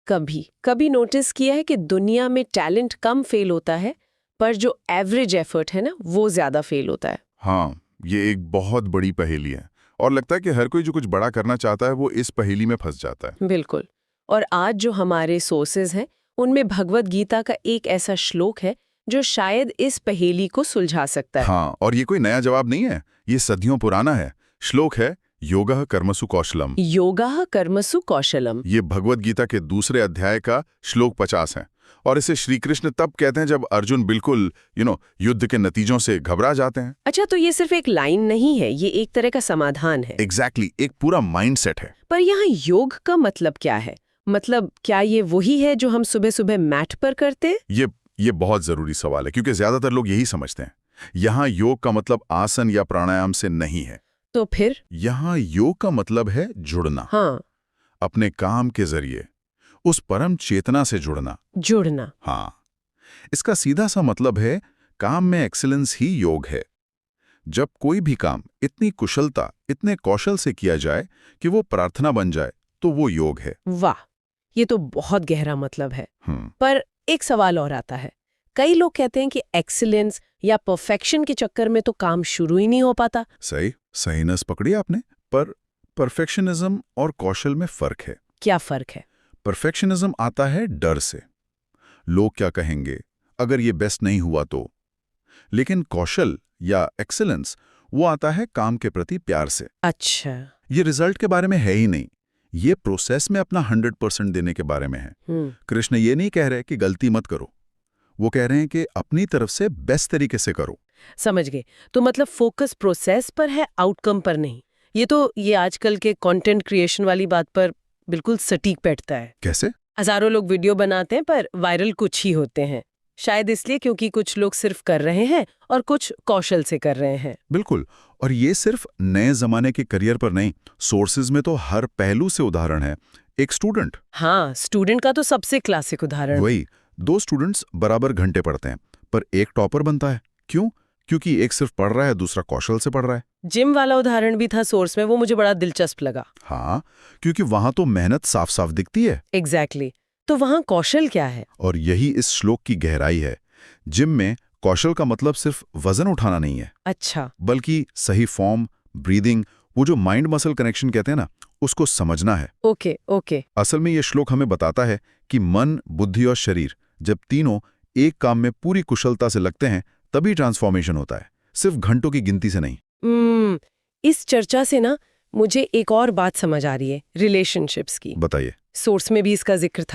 कभी कभी नोटिस किया है कि दुनिया में टैलेंट कम फेल होता है, पर जो एवरेज एफर्ट है ना, वो ज्यादा फेल होता है। हाँ, ये एक बहुत बड़ी पहेली है और लगता है कि हर कोई जो कुछ बड़ा करना चाहता है वो इस पहेली में फंस जाता है। बिल्कुल। और आज जो हमारे सोर्सेज हैं, उनमें भगवत गीता का एक ऐसा श्लोक है जो शायद इस पहेली को सुलझा सकता है। हाँ, और ये कोई नया जवाब नहीं है, ये सदियों पुराना है। श्लोक है योगः कर्मसु कौशलम। योगः कर्मसु कौशलम। ये भगवत गीता के दूसरे अध्याय का श्लोक 50 है और इसे श्री कृष्ण तब कहते हैं जब अर्जुन बिल्कुल युद्ध के नतीजों से घबरा जाते हैं। अच्छा, तो ये सिर्फ एक लाइन नहीं है, ये एक तरह का समाधान है। एग्जैक्टली, एक पूरा माइंडसेट है। पर यहाँ योग का मतलब क्या है? मतलब क्या ये वही है जो हम सुबह सुबह मैट पर करते हैं? ये बहुत जरूरी सवाल है क्योंकि ज्यादातर लोग यही समझते हैं। यहाँ योग का मतलब आसन या प्राणायाम से नहीं है। तो फिर यहाँ योग का मतलब है जुड़ना। हाँ, अपने काम के जरिए उस परम चेतना से जुड़ना। जुड़ना। हाँ, इसका सीधा सा मतलब है काम में एक्सीलेंस ही योग है। जब कोई भी काम इतनी कुशलता, इतने कौशल से किया जाए कि वो प्रार्थना बन जाए, तो वो योग है। वाह, ये तो बहुत गहरा मतलब है। हम्म। पर एक सवाल और आता है। कई लोग कहते हैं कि एक्सीलेंस या परफेक्शन के चक्कर में तो काम शुरू ही नहीं हो पाता। सही नस पकड़ी आपने। पर परफेक्शनिज्म और कौशल में फर्क है। क्या फर्क है? परफेक्शनिज्म आता है डर से, लोग क्या कहेंगे अगर ये बेस्ट नहीं हुआ तो। लेकिन कौशल या एक्सीलेंस वो आता है काम के प्रति प्यार से। अच्छा। ये रिजल्ट के बारे में है ही नहीं, ये प्रोसेस में अपना 100% देने के बारे में है। कृष्ण ये नहीं कह रहे कि गलती मत करो, वो कह रहे हैं कि अपनी तरफ से बेस्ट तरीके से करो। समझ गए। तो मतलब फोकस प्रोसेस पर है, आउटकम पर नहीं। ये आजकल के कंटेंट क्रिएशन वाली बात पर बिल्कुल सटीक बैठता है। कैसे? हजारों लोग वीडियो बनाते हैं पर वायरल कुछ ही होते हैं। शायद इसलिए क्योंकि कुछ लोग सिर्फ कर रहे हैं और कुछ कौशल से कर रहे हैं। बिल्कुल। और ये सिर्फ नए जमाने के करियर पर नहीं, सोर्सेज में तो हर पहलू से उदाहरण है। एक स्टूडेंट। हाँ, स्टूडेंट का तो सबसे क्लासिक उदाहरण। वही, 2 स्टूडेंट्स बराबर घंटे पढ़ते हैं पर एक टॉपर बनता है। क्यों? क्योंकि एक सिर्फ पढ़ रहा है, दूसरा कौशल से पढ़ रहा है। जिम वाला उदाहरण भी था सोर्स में, वो मुझे बड़ा दिलचस्प लगा। हाँ, क्योंकि वहां तो मेहनत साफ साफ दिखती है। एग्जैक्टली। तो वहाँ कौशल क्या है? और यही इस श्लोक की गहराई है। जिम में कौशल का मतलब सिर्फ वजन उठाना नहीं है। अच्छा। बल्कि सही फॉर्म, ब्रीदिंग, वो जो माइंड मसल कनेक्शन कहते हैं ना, उसको समझना है। Okay okay. असल में ये श्लोक हमें बताता है कि मन, बुद्धि और शरीर जब तीनों एक काम में पूरी कुशलता से लगते हैं तभी ट्रांसफॉर्मेशन होता है, सिर्फ घंटों की गिनती से नहीं। इस चर्चा से ना मुझे एक और बात समझ आ रही है, रिलेशनशिप्स की। बताइए। सोर्स में भी इसका जिक्र था।